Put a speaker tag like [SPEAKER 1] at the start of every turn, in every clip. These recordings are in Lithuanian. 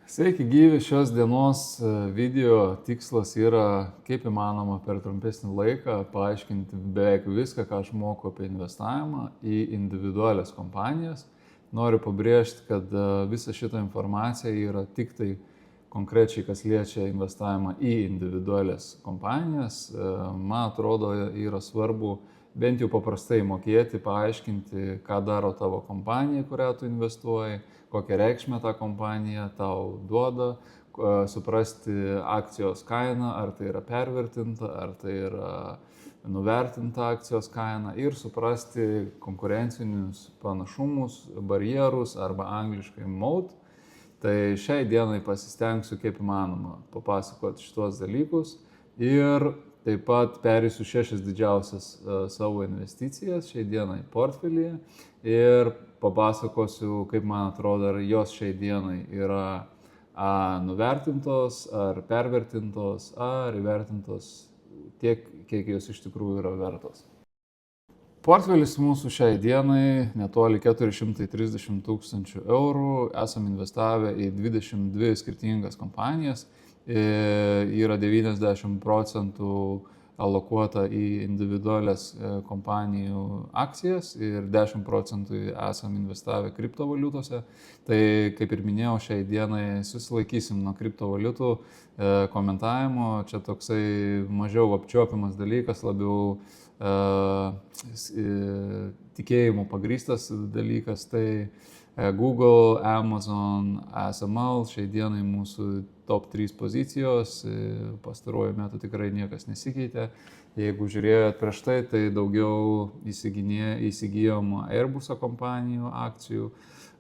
[SPEAKER 1] Sveiki gyvi, šios dienos video tikslas yra kaip įmanoma per trumpesnį laiką paaiškinti beveik viską, ką aš moku apie investavimą į individualias kompanijas. Noriu pabrėžti, kad visa šita informacija yra tik tai konkrečiai, kas liečia investavimą į individualias kompanijas. Man atrodo, yra svarbu bent jau paprastai mokėti, paaiškinti, ką daro tavo kompanija, kurią tu investuoji, kokią reikšmę ta kompanija tau duoda, suprasti akcijos kainą, ar tai yra pervertinta, ar tai yra nuvertinta akcijos kaina ir suprasti konkurencinius panašumus, barjerus arba angliškai moat. Tai šiai dienai pasistengsiu kaip įmanoma papasakoti šitos dalykus ir taip pat perėsiu 6 didžiausias savo investicijas šiai dienai portfelyje ir papasakosiu, kaip man atrodo, ar jos šiai dienai yra nuvertintos, ar pervertintos, ar įvertintos tiek, kiek jos iš tikrųjų yra vertos. Portfelis mūsų šiai dienai netoli 430 000 eurų, esam investavę į 22 skirtingas kompanijas, yra 90% alokuota į individualias kompanijų akcijas ir 10% esam investavę kriptovaliutose. Tai, kaip ir minėjau, šiai dienai susilaikysim nuo kriptovaliutų komentavimo. Čia toksai mažiau apčiuopiamas dalykas, labiau tikėjimo pagrįstas dalykas. Tai Google, Amazon, ASML šiai dienai mūsų top 3 pozicijos, pastaruoju metu tikrai niekas nesikeitė. Jeigu žiūrėjot prieš tai, tai daugiau įsigijom Airbuso kompanijų akcijų,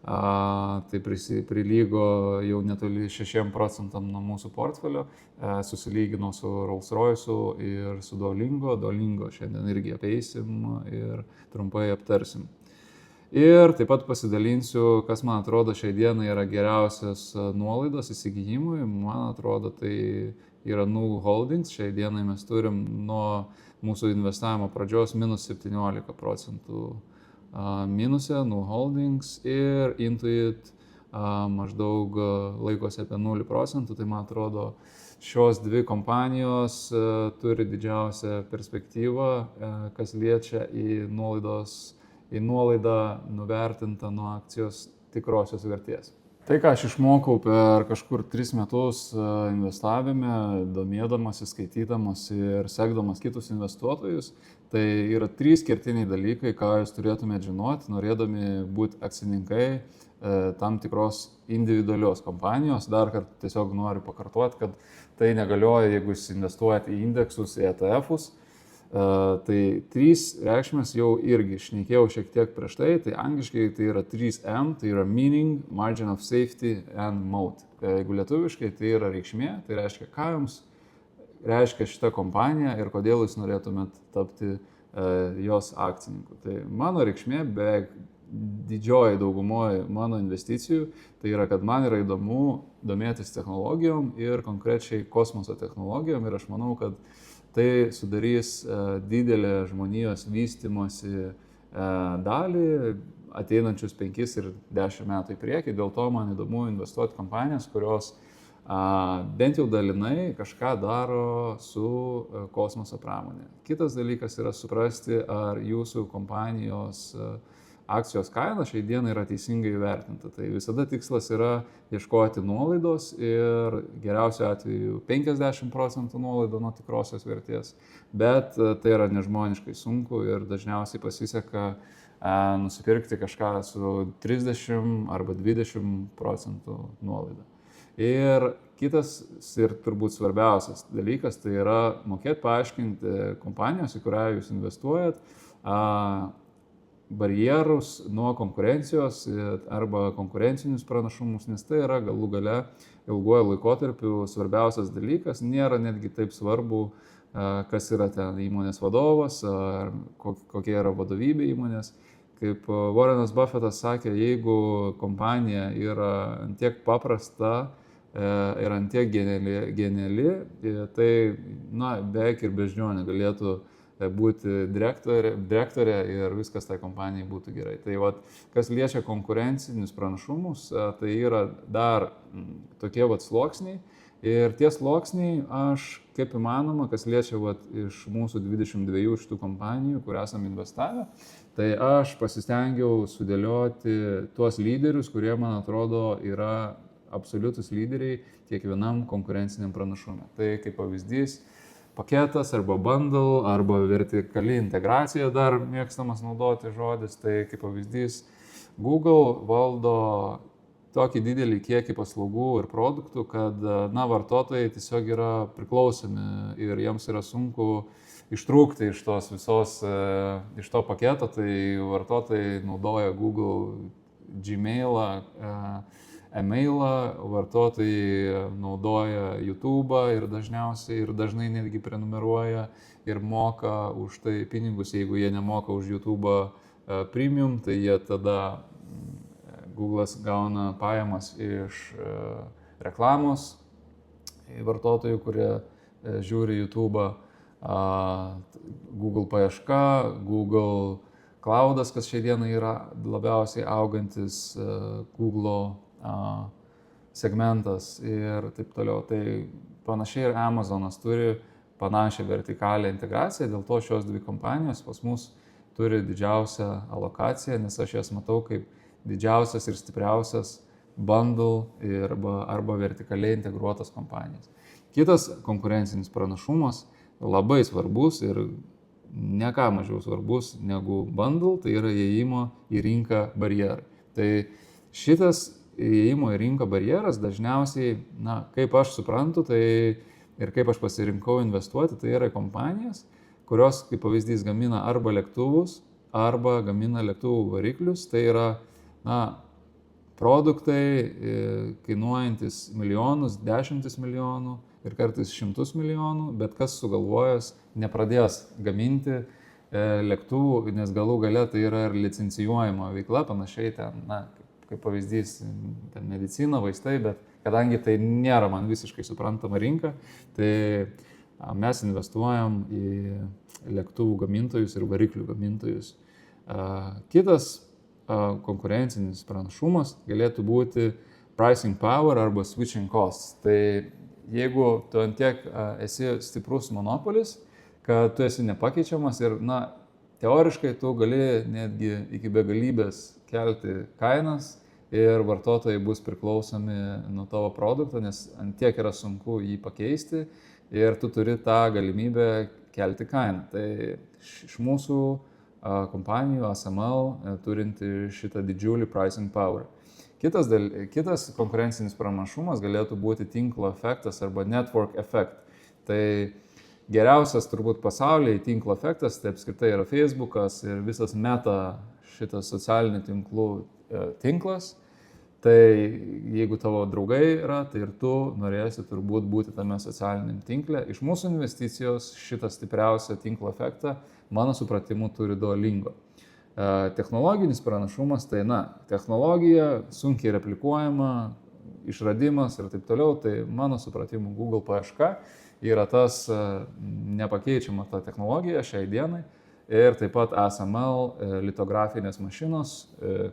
[SPEAKER 1] tai prilygo jau netoli 6% nuo mūsų portfelio, susilygino su Rolls-Royce'u ir su Duolingo. Duolingo šiandien irgi apeisim ir trumpai aptarsim. Ir taip pat pasidalinsiu, kas man atrodo šiai dienai yra geriausias nuolaidos įsigijimui. Man atrodo, tai yra Null Holdings. Šiai dienai mes turim nuo mūsų investavimo pradžios minus 17% minuse Null Holdings ir Intuit maždaug laikosi apie 0%. Tai man atrodo, šios dvi kompanijos turi didžiausią perspektyvą, kas liečia į nuolaidą nuvertintą nuo akcijos tikrosios vertės. Tai, ką aš išmokau per kažkur 3 metus investavime, domėdamasi, skaitydamas ir sekdamas kitus investuotojus, tai yra 3 kertiniai dalykai, ką jūs turėtumėte žinoti, norėdami būti akcininkai tam tikros individualios kompanijos. Dar kartą tiesiog noriu pakartoti, kad tai negalioja, jeigu jūs investuojate į indeksus, į ETF-us. Tai 3 reikšmės jau irgi šnekėjau šiek tiek prieš tai, tai angliškai tai yra 3M, tai yra meaning, margin of safety and moat. Jeigu lietuviškai tai yra reikšmė, tai reiškia, ką jums reiškia šita kompanija ir kodėl jūs norėtumėt tapti jos akcininku. Tai mano reikšmė beveik didžioji daugumoji mano investicijų, tai yra, kad man yra įdomu domėtis technologijom ir konkrečiai kosmoso technologijom ir aš manau, kad tai sudarys didelę žmonijos vystymosi dalį ateinančius 5 ir 10 metų į priekį. Dėl to man įdomu investuoti kompanijas, kurios bent jau dalinai kažką daro su kosmoso pramonė. Kitas dalykas yra suprasti, ar jūsų kompanijos akcijos kaina šiai dienai yra teisingai įvertinta. Tai visada tikslas yra ieškoti nuolaidos ir geriausiu atveju 50% nuolaido nuo tikrosios vertės, bet tai yra nežmoniškai sunku ir dažniausiai pasiseka nusipirkti kažką su 30 arba 20% nuolaida. Ir kitas ir turbūt svarbiausias dalykas, tai yra mokėti paaiškinti kompanijos, į kurią jūs investuojat, barjerus nuo konkurencijos arba konkurencinius pranašumus, nes tai yra galų gale ilguoju laikotarpiu svarbiausias dalykas. Nėra netgi taip svarbu, kas yra ten įmonės vadovas, ar kokia yra vadovybė įmonės. Kaip Warrenas Buffettas sakė, jeigu kompanija yra antiek paprasta ir antiek geniali, tai beveik ir beždžionė galėtų būti direktorė ir viskas tai kompanijai būtų gerai. Tai vat, kas liečia konkurencinius pranašumus, tai yra dar tokie vat sluoksniai. Ir tie sluoksniai aš, kaip įmanoma, kas liečia vat, iš mūsų 22 šitų kompanijų, kur esame investavę, tai aš pasistengiau sudėlioti tuos lyderius, kurie, man atrodo, yra absoliutus lyderiai kiekvienam konkurenciniam pranašume. Tai kaip pavyzdys, paketas arba bundle, arba vertikali integracija, dar mėgstamas naudoti žodis, tai kaip pavyzdys, Google valdo tokį didelį kiekį paslaugų ir produktų, kad vartotojai tiesiog yra priklausomi ir jiems yra sunku ištrūkti iš tos visos, iš to paketo, tai vartotojai naudoja Google Gmailą, emailą, vartotojai naudoja YouTube'ą ir dažnai netgi prenumeruoja ir moka už tai pinigus, jeigu jie nemoka už YouTube'ą premium, tai jie tada Google'as gauna pajamas iš reklamos vartotojų, kurie žiūri YouTube'ą, Google paieška, Google Cloud'as, kas šiai dienai yra labiausiai augantis Google'o segmentas ir taip toliau. Tai panašiai ir Amazon'as turi panašią vertikalią integraciją, dėl to šios dvi kompanijos pas mus turi didžiausią alokaciją, nes aš jas matau kaip didžiausias ir stipriausias bundle arba vertikaliai integruotas kompanijas. Kitas konkurencinis pranašumas, labai svarbus ir ne ką mažiau svarbus negu bundle, tai yra įėjimo į rinką barjerai. Tai šitas įėjimo į rinką barjeras dažniausiai, kaip aš suprantu, tai ir kaip aš pasirinkau investuoti, tai yra kompanijas, kurios, kaip pavyzdys, gamina arba lėktuvus, arba gamina lėktuvų variklius, tai yra produktai kainuojantis milijonus, dešimtis milijonų ir kartais šimtus milijonų, bet kas sugalvojęs nepradės gaminti lėktuvų, nes galų gale tai yra ir licencijuojama veikla, panašiai ten, kaip pavyzdys, ten medicina, vaistai, bet kadangi tai nėra man visiškai suprantama rinka, tai mes investuojam į lėktuvų gamintojus ir variklių gamintojus. Kitas konkurencinis pranašumas galėtų būti pricing power arba switching costs. Tai jeigu tu antiek esi stiprus monopolis, kad tu esi nepakeičiamas ir, teoriškai tu gali netgi iki begalybės kelti kainas ir vartotojai bus priklausomi nuo tavo produkto, nes antiek yra sunku jį pakeisti ir tu turi tą galimybę kelti kainą. Tai iš mūsų kompanijų ASML turinti šitą didžiulį pricing power. Kitas konkurencinis pranašumas galėtų būti tinklo efektas arba network effect. Tai geriausias turbūt pasaulyje tinklo efektas, tai apskritai yra Facebookas ir visas Meta šitas socialinių tinklų tinklas. Tai jeigu tavo draugai yra, tai ir tu norėsi turbūt būti tame socialiniam tinkle. Iš mūsų investicijos šitą stipriausią tinklo efektą, mano supratimu, turi Duolingo. Technologinis pranašumas, tai technologija sunkiai replikuojama, išradimas ir taip toliau, tai mano supratimu Google paieška yra tas nepakeičiama ta technologija šiai dienai. Ir taip pat ASML litografinės mašinos,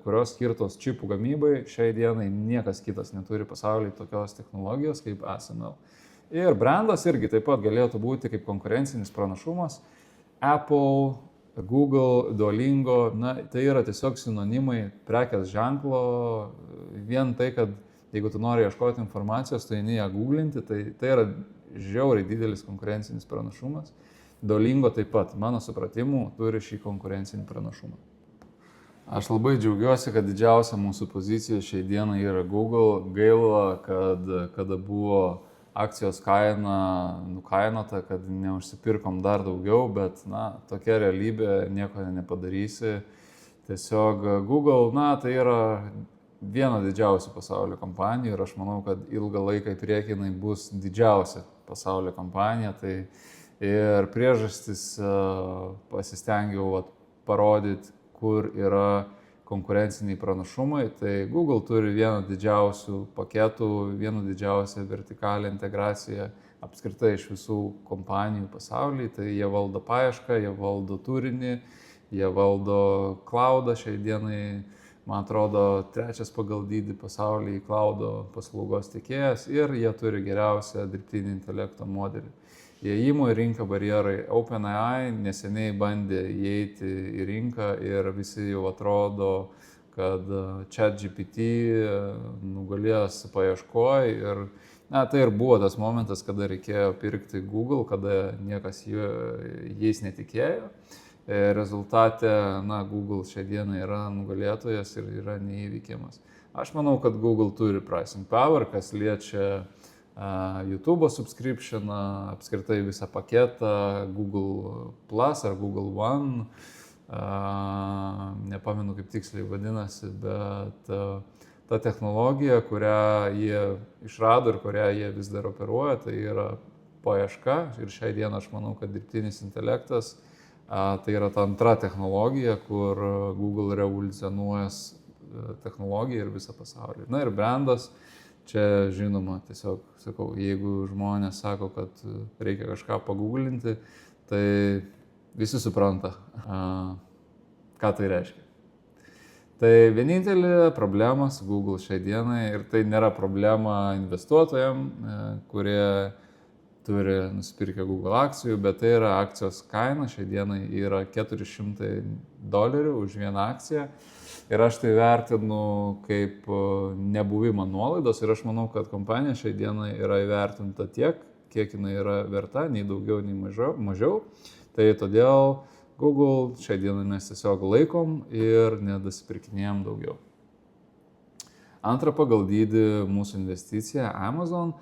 [SPEAKER 1] kurios skirtos čipų gamybai, šiai dienai niekas kitas neturi pasaulyje tokios technologijos kaip ASML. Ir brandas irgi taip pat galėtų būti kaip konkurencinis pranašumas. Apple, Google, Duolingo, tai yra tiesiog sinonimai prekės ženklo. Vien tai, kad jeigu tu nori ieškoti informacijos, tai eini ją googlinti, tai yra žiauriai didelis konkurencinis pranašumas. Duolingo taip pat, mano supratimu, turi šį konkurencinį pranašumą. Aš labai džiaugiuosi, kad didžiausia mūsų pozicija šiai dienai yra Google. Gaila, kada buvo akcijos kaina nukainota, kad neužsipirkom dar daugiau, bet tokia realybė, nieko nepadarysi. Tiesiog Google, tai yra viena didžiausių pasaulio kompanijų ir aš manau, kad ilgą laiką į priekį jinai bus didžiausia pasaulio kompanija. Ir priežastis pasistengiau parodyti, kur yra konkurenciniai pranašumai, tai Google turi vieną didžiausių paketų, vieną didžiausią vertikalią integraciją apskritai iš visų kompanijų pasaulyje, tai jie valdo paiešką, jie valdo turinį, jie valdo cloudą šiai dienai. Man atrodo, trečias pagal dydį pasaulyje cloudo paslaugos tiekėjas ir jie turi geriausią dirbtinį intelekto modelį. Įėjimo į rinką barjerai. OpenAI neseniai bandė įeiti į rinką ir visi jau atrodo, kad ChatGPT nugalės paieškoj ir tai ir buvo tas momentas, kada reikėjo pirkti Google, kada niekas jais netikėjo. Rezultate, Google šią dieną yra nugalėtojas ir yra neįveikiamas. Aš manau, kad Google turi pricing power, kas liečia YouTube subscriptioną, apskritai visą paketą, Google Plus ar Google One, nepamenu kaip tiksliai vadinasi, bet ta technologija, kurią jie išrado ir kurią jie vis dar operuoja, tai yra paieška ir šiai dieną aš manau, kad dirbtinis intelektas tai yra ta antra technologija, kur Google revoliucionuojas technologiją ir visą pasaulį. Ir brandas, čia žinoma, tiesiog sakau, jeigu žmonės sako, kad reikia kažką paguglinti, tai visi supranta, ką tai reiškia. Tai vienintelė problema su Google šiai dienai, ir tai nėra problema investuotojams, kurie turi nusipirkę Google akcijų, bet tai yra akcijos kaina, šiai dienai yra $400 už vieną akciją ir aš tai vertinu kaip nebuvimą nuolaidos ir aš manau, kad kompanija šiai dienai yra įvertinta tiek, kiek jinai yra verta, nei daugiau, nei mažiau. Tai todėl Google šiai dienai mes tiesiog laikom ir nedasipirkinėjom daugiau. Antra pagal dydį mūsų investicija Amazon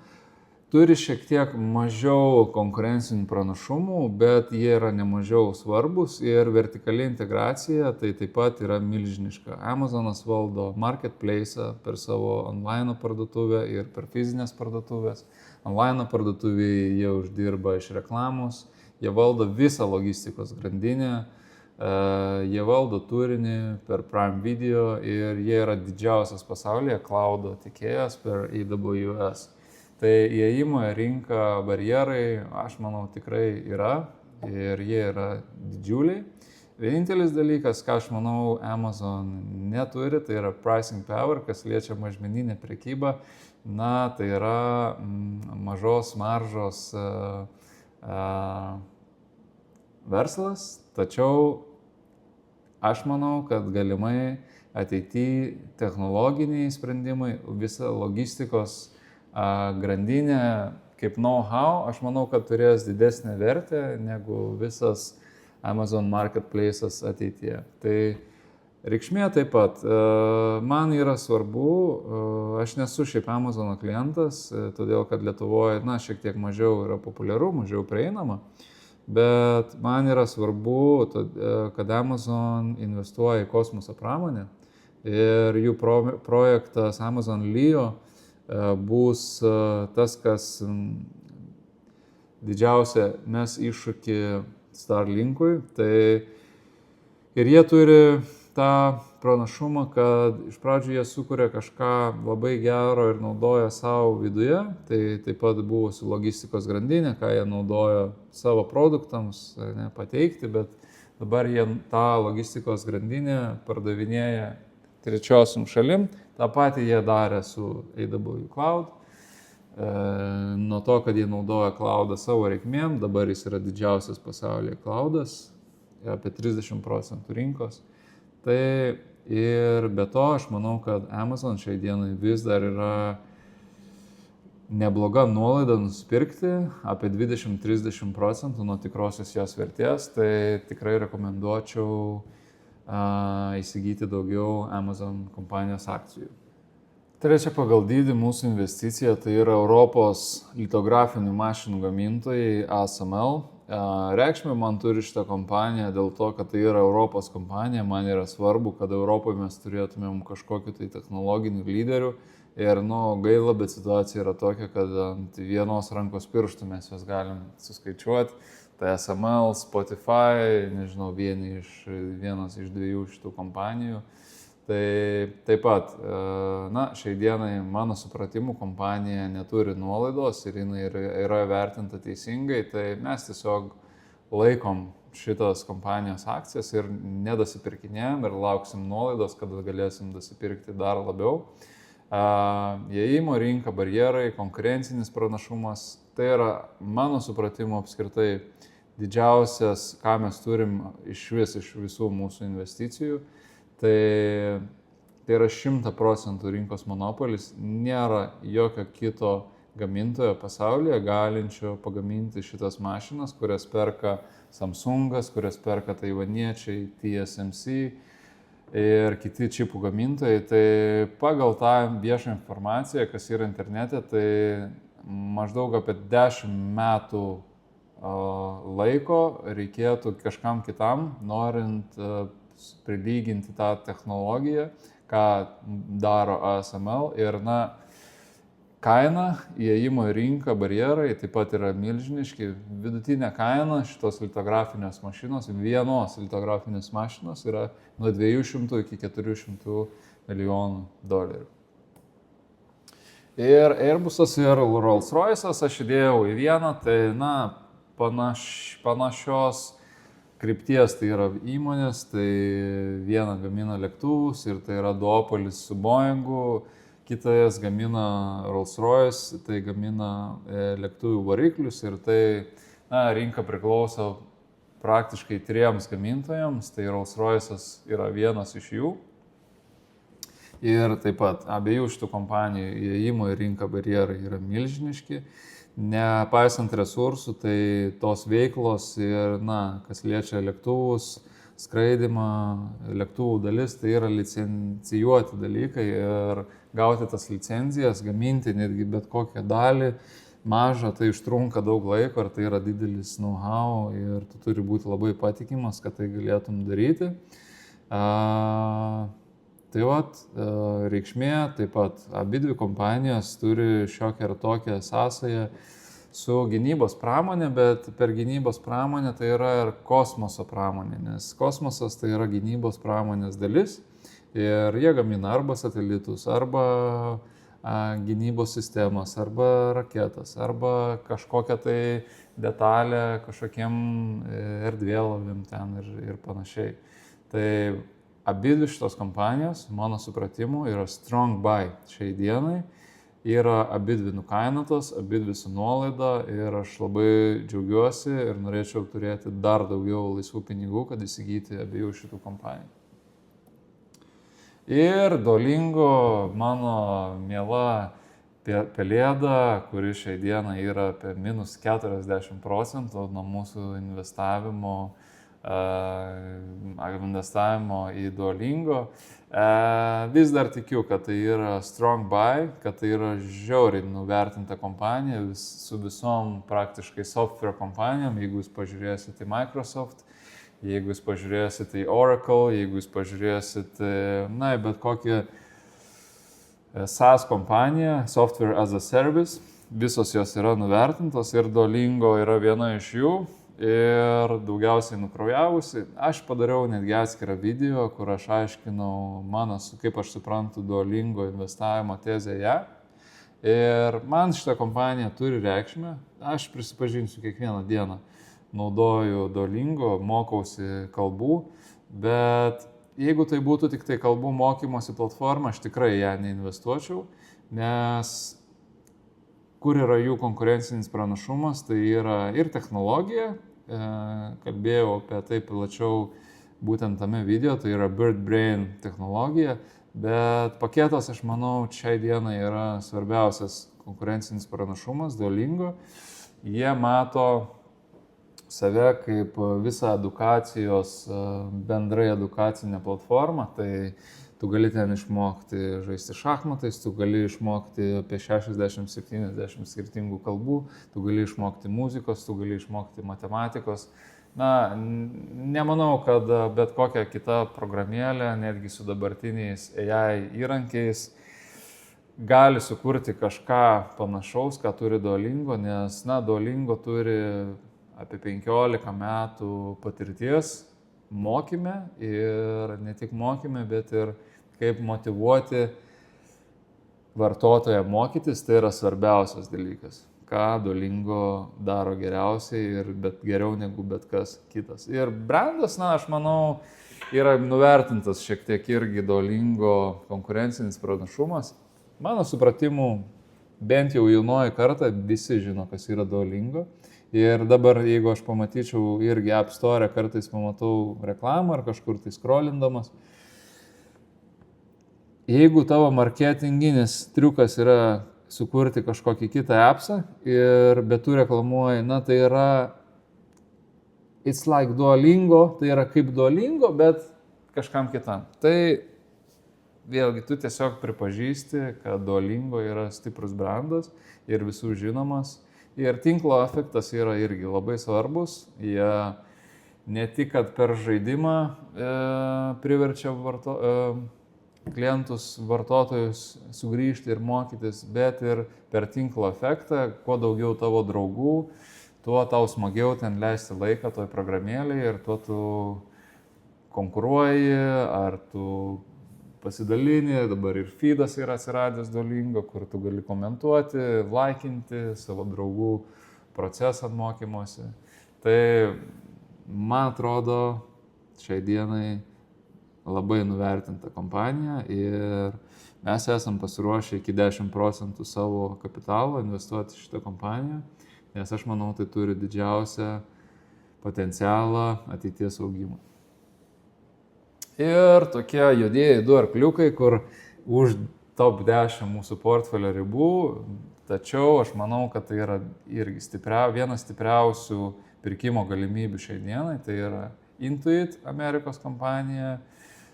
[SPEAKER 1] turi šiek tiek mažiau konkurencinių pranašumų, bet jie yra nemažiau svarbus ir vertikali integracija tai taip pat yra milžiniška. Amazonas valdo marketplace'ą per savo online parduotuvę ir per fizinės parduotuvės. Online parduotuvėje jie uždirba iš reklamos, jie valdo visą logistikos grandinę, jie valdo turinį per Prime Video ir jie yra didžiausias pasaulyje cloudo tiekėjas per AWS. Tai įėjimo į rinką barjerai, aš manau, tikrai yra ir jie yra didžiuliai. Vienintelis dalykas, ką aš manau, Amazon neturi, tai yra pricing power, kas liečia mažmeninę prekybą. Tai yra mažos maržos verslas, tačiau aš manau, kad galimai ateityje technologiniai sprendimai, visa logistikos grandinė kaip know-how, aš manau, kad turės didesnę vertę negu visas Amazon Marketplace'as ateityje. Tai reikšmė taip pat. Man yra svarbu, aš nesu šiaip Amazono klientas, todėl kad Lietuvoje, šiek tiek mažiau yra populiaru, mažiau prieinama, bet man yra svarbu, kad Amazon investuoja į kosmoso pramonę ir jų projektas Amazon Leo bus tas, kas didžiausia mes iššūkį Starlinkui. Tai ir jie turi tą pranašumą, kad iš pradžių jie sukuria kažką labai gero ir naudoja savo viduje. Tai taip pat buvo su logistikos grandinė, ką jie naudoja savo produktams pateikti, bet dabar jie tą logistikos grandinę pardavinėja trečiosiom šalim. Ta patį jie darė su AWS Cloud. Nuo to, kad jie naudoja cloudą savo reikmėm, dabar jis yra didžiausias pasaulyje cloudas, apie 30% rinkos. Tai ir be to aš manau, kad Amazon šiai dienai vis dar yra nebloga nuolaida nusipirkti, apie 20-30% nuo tikrosios jos vertės. Tai tikrai rekomenduočiau įsigyti daugiau Amazon kompanijos akcijų. Trečia pagal dydį mūsų investicija tai yra Europos litografinių mašinų gamintojai ASML. Reikšmė man turi šitą kompaniją dėl to, kad tai yra Europos kompanija. Man yra svarbu, kad Europoje mes turėtumėm kažkokiu tai technologinių lyderių. Ir gaila, bet situacija yra tokia, kad ant vienos rankos pirštų mes juos galim suskaičiuoti. Tai ASML, Spotify, nežinau, vienas iš dviejų šitų kompanijų. Tai taip pat, šiai dienai mano supratimu kompanija neturi nuolaidos ir jinai yra vertinta teisingai, tai mes tiesiog laikom šitas kompanijos akcijas ir nedasipirkinėjom ir lauksim nuolaidos, kada galėsim dasipirkti dar labiau. Įėjimo rinka, barjerai, konkurencinis pranašumas, tai yra mano supratimu apskritai didžiausias, ką mes turim iš visų mūsų investicijų. Tai yra 100% rinkos monopolis, nėra jokio kito gamintojo pasaulyje galinčio pagaminti šitas mašinas, kurias perka Samsungas, kurias perka taivaniečiai, TSMC ir kiti čipų gamintojai. Tai pagal tą viešą informaciją, kas yra internete, tai maždaug apie 10 metų laiko reikėtų kažkam kitam, norint prilyginti tą technologiją, ką daro ASML. Ir kaina, įėjimo į rinką, barjerai taip pat yra milžiniški. Vidutinė kaina šitos litografinės mašinos, vienos litografinės mašinos yra nuo 200 iki 400 milijonų dolerių. Ir Airbusas ir Rolls-Royce'as aš įdėjau į vieną, tai panašios krypties tai yra įmonės, tai viena gamina lėktuvus ir tai yra duopolis su Boeingu, kitas gamina Rolls-Royce, tai gamina lėktuvų variklius ir tai rinka priklauso praktiškai 3 gamintojams, tai Rolls-Royce'as yra vienas iš jų. Ir taip pat abiejų šitų kompanijų įėjimo į rinką barjerai yra milžiniški. Nepaisant resursų, tai tos veiklos ir, kas liečia lėktuvus, skraidimą, lėktuvų dalis, tai yra licencijuoti dalykai ir gauti tas licenzijas, gaminti netgi bet kokią dalį, mažą, tai užtrunka daug laiko ir tai yra didelis know-how ir tu turi būti labai patikimas, kad tai galėtum daryti. Tai reikšmė, taip pat abidvi kompanijos turi šiokią ir tokią sąsają su gynybos pramonė, bet per gynybos pramonę tai yra ir kosmoso pramonė, nes kosmosas tai yra gynybos pramonės dalis ir jie gamina arba satelitus, arba gynybos sistemas, arba raketas, arba kažkokią tai detalę kažkokiem erdvėlaviam ten ir panašiai. Tai abidvi šitos kompanijos, mano supratimu, yra strong buy šiai dienai, yra abidvi nukainotos, abidvi su nuolaida ir aš labai džiaugiuosi ir norėčiau turėti dar daugiau laisvų pinigų, kad įsigyti abiejų šitų kompanijų. Ir Duolingo, mano miela pelėda, kuri šiai dienai yra apie minus 40% nuo mūsų investavimo į Duolingo. Vis dar tikiu, kad tai yra strong buy, kad tai yra žiauriai nuvertinta kompanija su visom praktiškai software kompanijom. Jeigu jūs pažiūrėsite į Microsoft, jeigu jūs pažiūrėsite į Oracle, jeigu jūs pažiūrėsite, bet kokią SaaS kompaniją, Software as a Service, visos jos yra nuvertintos ir Duolingo yra viena iš jų. Ir daugiausiai nukraujavusi. Aš padariau netgi atskirą video, kur aš aiškinau kaip aš suprantu Duolingo investavimo tezę ją. Ir man šitą kompaniją turi reikšmę. Aš prisipažinsiu, kiekvieną dieną naudoju Duolingo, mokausi kalbų, bet jeigu tai būtų tik tai kalbų mokymosi platforma, aš tikrai ją neinvestuočiau, nes kur yra jų konkurencinis pranašumas, tai yra ir technologija, kalbėjau apie tai plačiau būtent tame video, tai yra BirdBrain technologija, bet paketas, aš manau, šiai dienai yra svarbiausias konkurencinis pranašumas Duolingo. Jie mato save kaip visą edukacijos, bendrai edukacinę platformą, tai tu gali ten išmokti žaisti šachmatais, tu gali išmokti apie 60-70 skirtingų kalbų, tu gali išmokti muzikos, tu gali išmokti matematikos. Nemanau, kad bet kokia kita programėlė, netgi su dabartiniais AI įrankiais, gali sukurti kažką panašaus, ką turi Duolingo, nes Duolingo turi apie 15 metų patirties mokyme ir ne tik mokyme, bet ir kaip motyvuoti vartotoją mokytis, tai yra svarbiausias dalykas, ką Duolingo daro geriausiai ir geriau negu bet kas kitas. Ir brandas, aš manau, yra nuvertintas šiek tiek irgi Duolingo konkurencinis pranašumas. Mano supratimu, bent jau jaunoji karta, visi žino, kas yra Duolingo. Ir dabar, jeigu aš pamatyčiau irgi App Store, kartais pamatau reklamą ar kažkur tai scrollindamas, jeigu tavo marketinginis triukas yra sukurti kažkokį kitą appsą bet tu reklamuoji, tai yra it's like Duolingo, tai yra kaip Duolingo, bet kažkam kitam. Tai vėlgi tu tiesiog pripažįsti, kad Duolingo yra stiprus brandas ir visų žinomas. Ir tinklo efektas yra irgi labai svarbus. Jie ne tik, kad per žaidimą priverčia klientus, vartotojus sugrįžti ir mokytis, bet ir per tinklo efektą, kuo daugiau tavo draugų, tuo tau smagiau ten leisti laiką toj programėlėje ir tuo tu konkuruoji, ar tu pasidalini, dabar ir feedas yra atsiradęs Duolingo, kur tu gali komentuoti, laikinti savo draugų procesą mokymosi. Tai, man atrodo, šiai dienai labai nuvertinta kompanija ir mes esam pasiruošę iki 10% savo kapitalo investuoti į šitą kompaniją, nes aš manau, tai turi didžiausią potencialą ateities augimui. Ir tokie juodieji 2 arkliukai, kur už top 10 mūsų portfelio ribų, tačiau aš manau, kad tai yra irgi vienas stipriausių pirkimo galimybių šiai dienai, tai yra Intuit, Amerikos kompanija,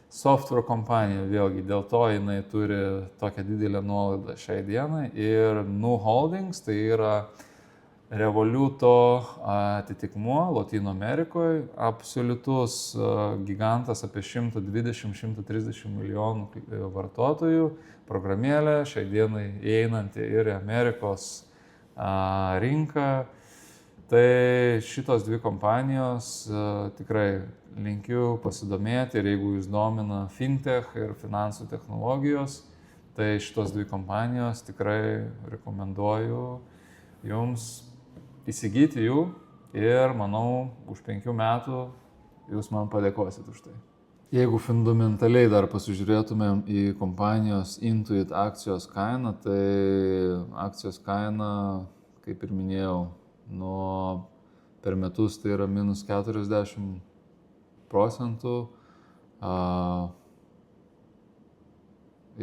[SPEAKER 1] software kompanija, vėlgi dėl to jinai turi tokią didelę nuolaidą šiai dienai, ir Nu Holdings, tai yra Revoluto atitikmuo Lotynų Amerikoje, absoliutus gigantas, apie 120-130 milijonų vartotojų, programėlė, šiai dienai įeinanti ir į Amerikos rinką. Tai šitos 2 kompanijos tikrai linkiu pasidomėti, ir jeigu jūs domina fintech ir finansų technologijos, tai šitos 2 kompanijos tikrai rekomenduoju jums įsigyti jų, ir manau, už 5 metų jūs man padėkosit už tai. Jeigu fundamentaliai dar pasižiūrėtumėm į kompanijos Intuit akcijos kainą, tai akcijos kaina, kaip ir minėjau, per metus tai yra minus 40%,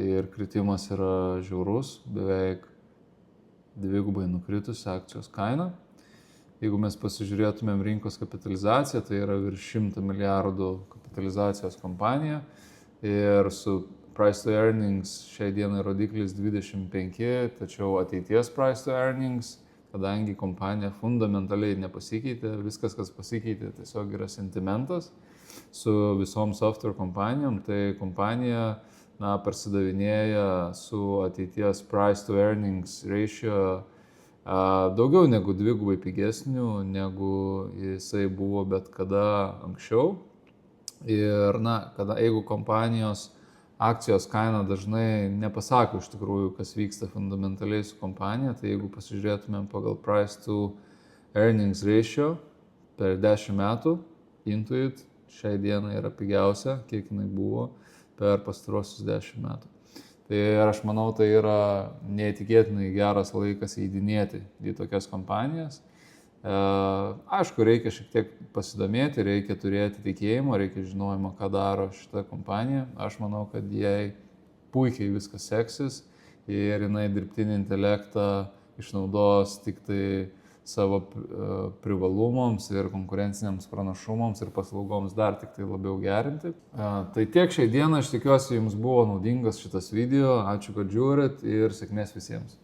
[SPEAKER 1] ir kritimas yra žiaurus, beveik 2 nukritusi akcijos kaina. Jeigu mes pasižiūrėtumėm rinkos kapitalizaciją, tai yra virš 100 milijardų kapitalizacijos kompanija, ir su price to earnings šiai dienai rodiklis 25, tačiau ateities price to earnings, kadangi kompanija fundamentaliai nepasikeitė, viskas, kas pasikeitė, tiesiog yra sentimentas su visom software kompanijom, tai kompanija parsidavinėja su ateities price to earnings ratio daugiau negu 2 pigesnių, negu jisai buvo bet kada anksčiau. Ir jeigu kompanijos akcijos kaina dažnai nepasako iš tikrųjų, kas vyksta fundamentaliai su kompanija, tai jeigu pasižiūrėtumėm pagal price to earnings ratio per 10 metų, Intuit šiai dienai yra pigiausia, kiek jinai buvo per pastarosius 10 metų. Tai aš manau, tai yra neįtikėtinai geras laikas įeidinėti į tokias kompanijas. Aišku, reikia šiek tiek pasidomėti, reikia turėti tikėjimo, reikia žinojimo, ką daro šita kompanija. Aš manau, kad jai puikiai viskas seksis ir jinai dirbtinį intelektą išnaudos tik tai savo privalumams ir konkurenciniams pranašumams ir paslaugoms dar tik tai labiau gerinti. Tai tiek šiai dieną, aš tikiuosi, jums buvo naudingas šitas video. Ačiū, kad žiūrit, ir sėkmės visiems.